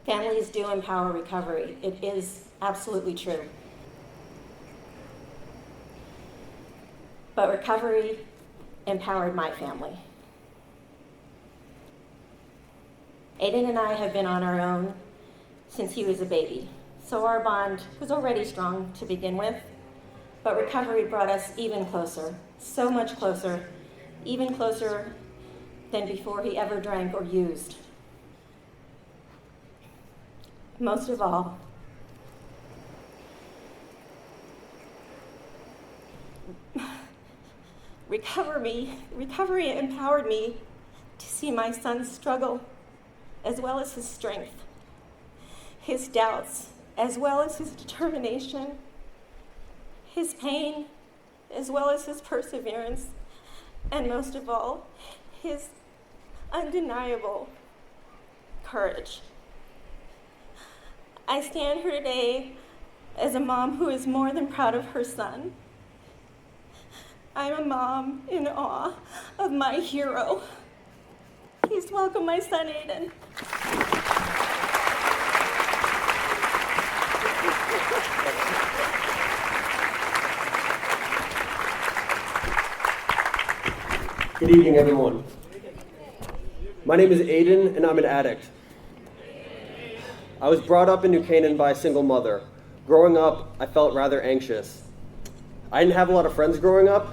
Families do empower recovery. It is absolutely true. But recovery empowered my family. Aidan and I have been on our own since he was a baby, so our bond was already strong to begin with, but recovery brought us even closer, so much closer, even closer than before he ever drank or used. Most of all, recovery empowered me to see my son's struggle as well as his strength, his doubts as well as his determination, his pain as well as his perseverance, and most of all, his undeniable courage. I stand here today as a mom who is more than proud of her son. I'm a mom in awe of my hero. Please welcome my son, Aidan. Good evening, everyone. My name is Aidan, and I'm an addict. I was brought up in New Canaan by a single mother. Growing up, I felt rather anxious. I didn't have a lot of friends growing up.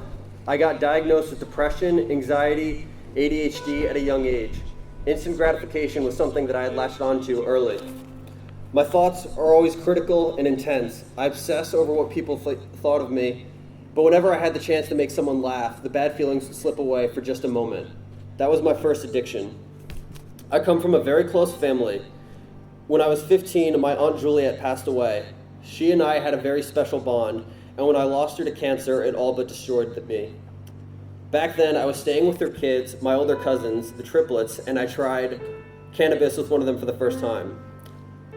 I got diagnosed with depression, anxiety, ADHD at a young age. Instant gratification was something that I had latched onto early. My thoughts are always critical and intense. I obsess over what people thought of me, but whenever I had the chance to make someone laugh, the bad feelings would slip away for just a moment. That was my first addiction. I come from a very close family. When I was 15, my Aunt Juliet passed away. She and I had a very special bond, and when I lost her to cancer, it all but destroyed me. Back then, I was staying with her kids, my older cousins, the triplets, and I tried cannabis with one of them for the first time.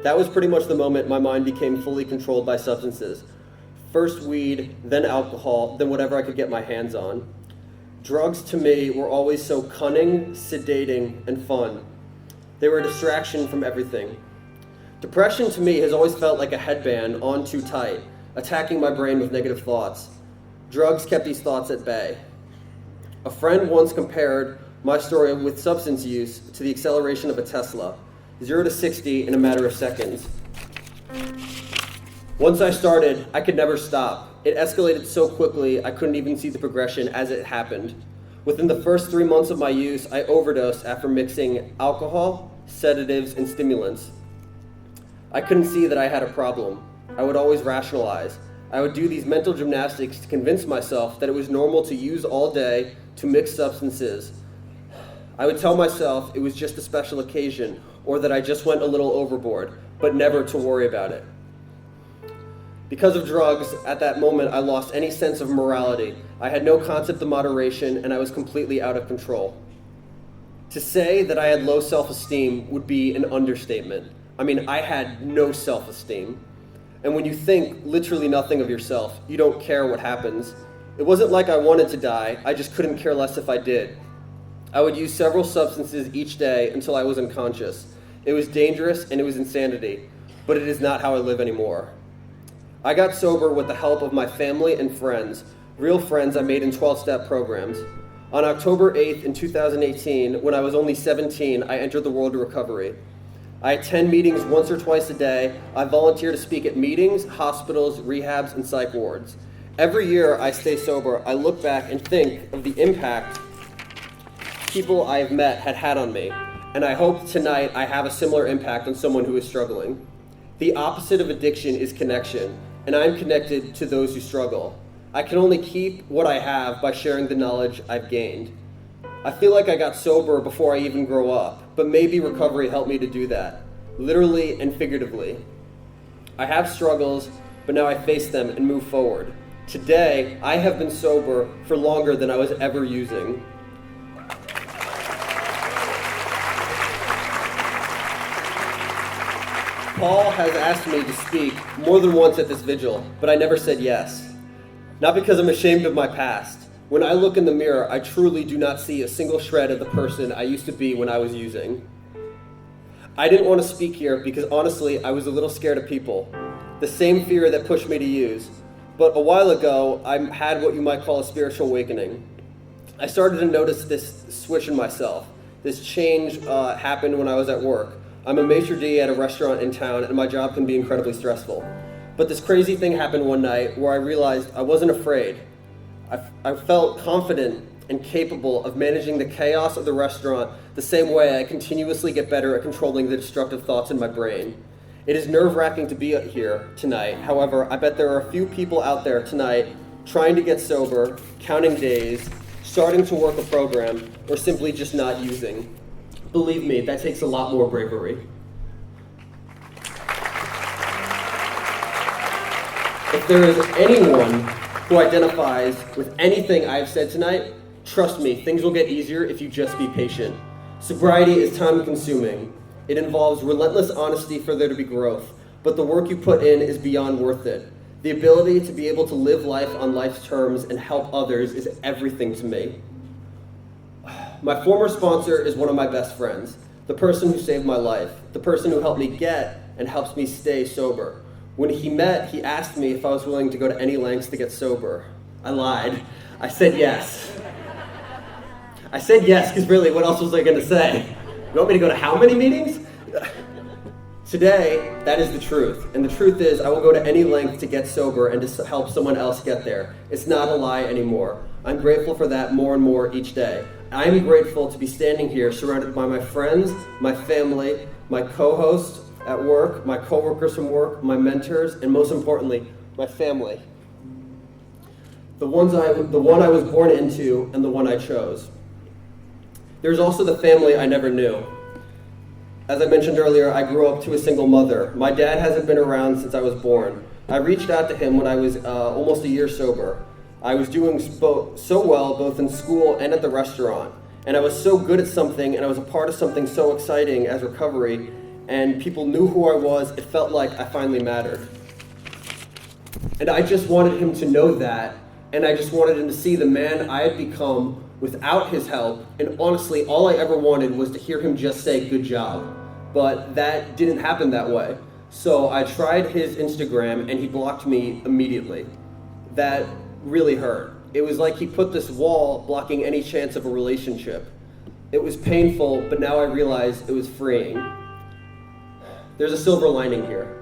That was pretty much the moment my mind became fully controlled by substances. First weed, then alcohol, then whatever I could get my hands on. Drugs to me were always so cunning, sedating, and fun. They were a distraction from everything. Depression to me has always felt like a headband on too tight, attacking my brain with negative thoughts. Drugs kept these thoughts at bay. A friend once compared my story with substance use to the acceleration of a Tesla, 0 to 60 in a matter of seconds. Once I started, I could never stop. It escalated so quickly, I couldn't even see the progression as it happened. Within the first 3 months of my use, I overdosed after mixing alcohol, sedatives, and stimulants. I couldn't see that I had a problem. I would always rationalize. I would do these mental gymnastics to convince myself that it was normal to use all day, to mix substances. I would tell myself it was just a special occasion, or that I just went a little overboard, but never to worry about it. Because of drugs, at that moment, I lost any sense of morality. I had no concept of moderation, and I was completely out of control. To say that I had low self-esteem would be an understatement. I mean, I had no self-esteem. And when you think literally nothing of yourself, you don't care what happens. It wasn't like I wanted to die, I just couldn't care less if I did. I would use several substances each day until I was unconscious. It was dangerous and it was insanity, but it is not how I live anymore. I got sober with the help of my family and friends, real friends I made in 12-step programs. On October 8th in 2018, when I was only 17, I entered the world of recovery. I attend meetings once or twice a day. I volunteer to speak at meetings, hospitals, rehabs, and psych wards. Every year I stay sober, I look back and think of the impact people I have met had on me, and I hope tonight I have a similar impact on someone who is struggling. The opposite of addiction is connection, and I'm connected to those who struggle. I can only keep what I have by sharing the knowledge I've gained. I feel like I got sober before I even grew up, but maybe recovery helped me to do that, literally and figuratively. I have struggles, but now I face them and move forward. Today, I have been sober for longer than I was ever using. Paul has asked me to speak more than once at this vigil, but I never said yes. Not because I'm ashamed of my past. When I look in the mirror, I truly do not see a single shred of the person I used to be when I was using. I didn't want to speak here because honestly, I was a little scared of people. The same fear that pushed me to use. But a while ago, I had what you might call a spiritual awakening. I started to notice this switch in myself. This change happened when I was at work. I'm a maitre d' at a restaurant in town, and my job can be incredibly stressful. But this crazy thing happened one night where I realized I wasn't afraid. I felt confident and capable of managing the chaos of the restaurant the same way I continuously get better at controlling the destructive thoughts in my brain. It is nerve-wracking to be here tonight. However, I bet there are a few people out there tonight trying to get sober, counting days, starting to work a program, or simply just not using. Believe me, that takes a lot more bravery. If there is anyone who identifies with anything I have said tonight, trust me, things will get easier if you just be patient. Sobriety is time-consuming. It involves relentless honesty for there to be growth, but the work you put in is beyond worth it. The ability to be able to live life on life's terms and help others is everything to me. My former sponsor is one of my best friends, the person who saved my life, the person who helped me get and helps me stay sober. When he met, he asked me if I was willing to go to any lengths to get sober. I lied. I said yes. I said yes because really, what else was I going to say? You want me to go to how many meetings? Today, that is the truth. And the truth is, I will go to any length to get sober and to help someone else get there. It's not a lie anymore. I'm grateful for that more and more each day. I'm grateful to be standing here surrounded by my friends, my family, my co-hosts at work, my co-workers from work, my mentors, and most importantly, my family. The one I was born into and the one I chose. There's also the family I never knew. As I mentioned earlier, I grew up to a single mother. My dad hasn't been around since I was born. I reached out to him when I was almost a year sober. I was doing so well both in school and at the restaurant. And I was so good at something, and I was a part of something so exciting as recovery, and people knew who I was. It felt like I finally mattered. And I just wanted him to know that, and I just wanted him to see the man I had become without his help, and honestly, all I ever wanted was to hear him just say, "Good job." But that didn't happen that way. So I tried his Instagram, and he blocked me immediately. That really hurt. It was like he put this wall blocking any chance of a relationship. It was painful, but now I realize it was freeing. There's a silver lining here.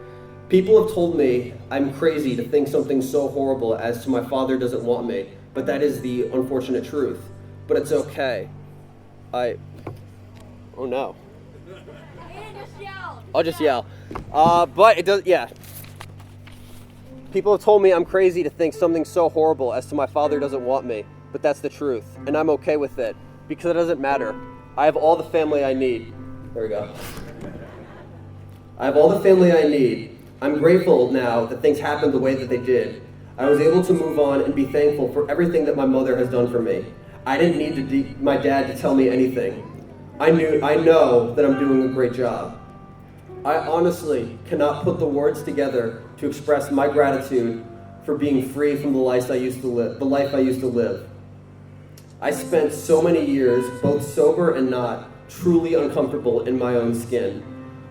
People have told me I'm crazy to think something so horrible as to my father doesn't want me, but that is the unfortunate truth. But it's okay. Oh no. I'll just yell. But it does, yeah. People have told me I'm crazy to think something so horrible as to my father doesn't want me, but that's the truth, and I'm okay with it, because it doesn't matter. I have all the family I need. There we go. I have all the family I need. I'm grateful now that things happened the way that they did. I was able to move on and be thankful for everything that my mother has done for me. I didn't need my dad to tell me anything. I know that I'm doing a great job. I honestly cannot put the words together to express my gratitude for being free from the life I used to live. I spent so many years, both sober and not, truly uncomfortable in my own skin.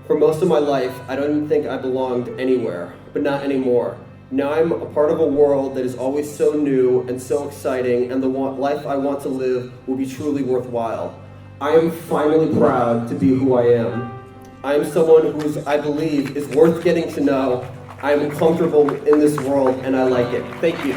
For most of my life, I don't think I belonged anywhere, but not anymore. Now I'm a part of a world that is always so new and so exciting, and the life I want to live will be truly worthwhile. I am finally proud to be who I am. I am someone who I believe is worth getting to know. I am comfortable in this world, and I like it. Thank you.